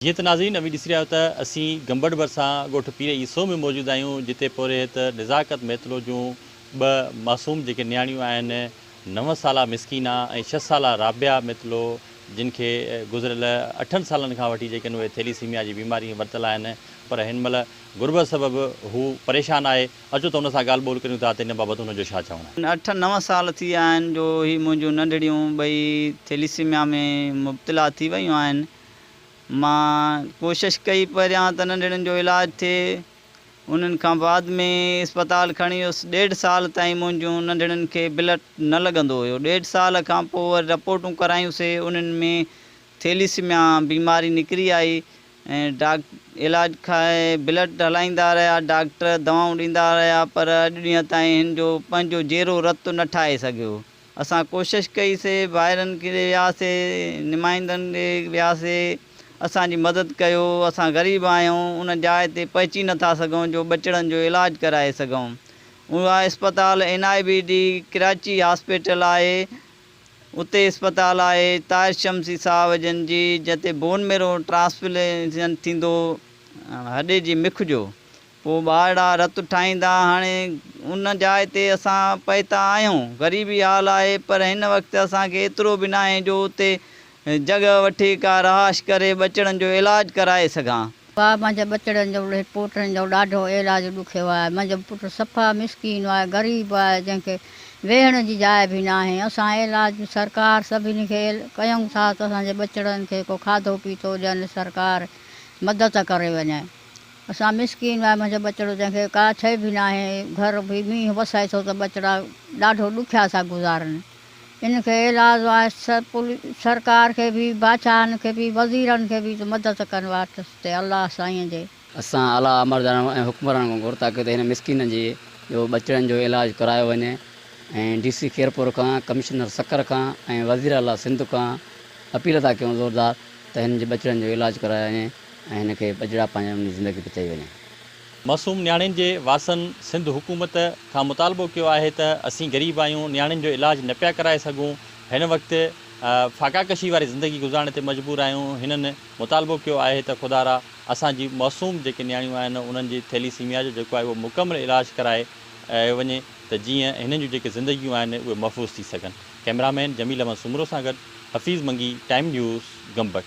जीअं त नाज़रीन अभी ॾिसी रहिया त असीं गंबड़ भरिसां ॻोठ पीर ईसो में मौजूदु आहियूं, जिते पुरोहित निज़ाकत महतलो जूं ॿ मासूम जेके नियाणियूं आहिनि, 9 साला मिस्कीना ऐं 6 साला राबिया महतलो, जिन खे गुज़िरियल 8 सालनि खां वठी जेके उहे थैलीसीमिया जी बीमारी वरितल आहिनि, पर हिन महिल गुरबत सबबु हू परेशान आहे। अचो त हुन सां ॻाल्हि ॿोल करियूं था त हिन बाबति हुनजो छा चवणु आहे। 8-9 साल थी विया आहिनि जो ही मुंहिंजूं नंढड़ियूं ॿई थैलीसीमिया में मुब्तला थी वियूं आहिनि। मां कोशिशि कई परियां त नंढड़ियुनि जो इलाजु थिए, उन्हनि खां बाद में अस्पताल खणी वियुसि। 1.5 साल ताईं मुंहिंजूं नंढड़ियुनि खे ब्लड न लॻंदो हुयो। 1.5 साल खां पोइ वरी रिपोर्टूं करायूंसीं, उन्हनि में थैलीसीमिया बीमारी निकिरी आई ऐं इलाजु खां ब्लड हलाईंदा रहिया, डॉक्टर दवाऊं ॾींदा रहिया, पर अॼु ॾींहं ताईं हिन जो पंहिंजो जहिड़ो रत न ठाहे सघियो। असां कोशिशि कईसीं, ॿाहिरनि खे वियासीं, नुमाइंदनि ॾे वियासीं, असांजी मदद कयो। असां ग़रीब आहियूं, उन जाइ ते पहुची नथा सघूं जो ॿचड़नि जो इलाजु कराए सघूं। उहा अस्पताल NIBD कराची हॉस्पिटल आहे, उते अस्पताल आहे ताहिर शमसी साहब जन जी, जिते बोन मेरो ट्रांसप्लांटेशन थींदो हॾे जी मिख जो, पोइ ॿाहिरां रतु ठाहींदा। हाणे उन जाइ ते असां पहुता आहियूं, ग़रीबी हाल आहे, पर हिन वक़्तु असांखे एतिरो बि न आहे जो उते जॻह वठी का रहाश करे ॿचड़नि जो इलाजु कराए सघां। मुंहिंजे ॿचड़नि जो पोटनि जो ॾाढो इलाजु ॾुखियो आहे। मुंहिंजो पुटु सफ़ा मिसकीन आहे, ग़रीब आहे, जंहिंखे वेहण जी जाइ बि न आहे। असां इलाजु सरकार सभिनी खे कयूं था त असांजे ॿचड़नि खे को खाधो पीतो ॾियनि, सरकार मदद करे वञे। असां मिसकीन आहे, मुंहिंजो ॿचड़ो जंहिंखे का शइ बि न आहे, घर बि मींहुं वसाए थो त ॿचड़ा ॾाढो ॾुखिया सां गुज़ारनि। इनखे इलाजु आहे सरकार खे बि, बादशाहनि खे बि, वज़ीरनि खे बि मदद कनि वास्ते अलाह साईं जे। असां आला अमरदान ऐं हुक्मरान खां घुरता कयो त हिन मिसकिन जी जो ॿचड़नि जो इलाजु करायो वञे ऐं DC खेरपुर खां, कमिश्नर सकर खां ऐं वज़ीर आला सिंध खां अपील था कयूं ज़ोरदार त हिन जे ॿचड़नि जो इलाजु करायो वञे ऐं हिन खे ॿचड़ा पंहिंजी ज़िंदगी बचाई वञे। मासूम नियाणियुनि जे वासनि सिंध हुकूमत खां मुतालबो कयो आहे त असीं ग़रीब आहियूं, नियाणियुनि जो इलाजु न पिया कराए सघूं, हिन वक़्तु फ़ाक़ाकशी वारी ज़िंदगी गुज़ारण ते मजबूर आहियूं। हिननि मुतालबो कयो आहे त ख़ुदारा असांजी मासूम जेके नियाणियूं आहिनि, उन्हनि जी थैलीसीमिया जो जेको आहे उहो मुकमल इलाजु कराए वञे त जीअं हिननि जूं जेके ज़िंदगियूं आहिनि उहे महफ़ूज़ थी सघनि। कैमरामैन जमील अहमद सुमरो सां गॾु हफ़ीज़ मंगी, टाइम न्यूज़, गंबड़।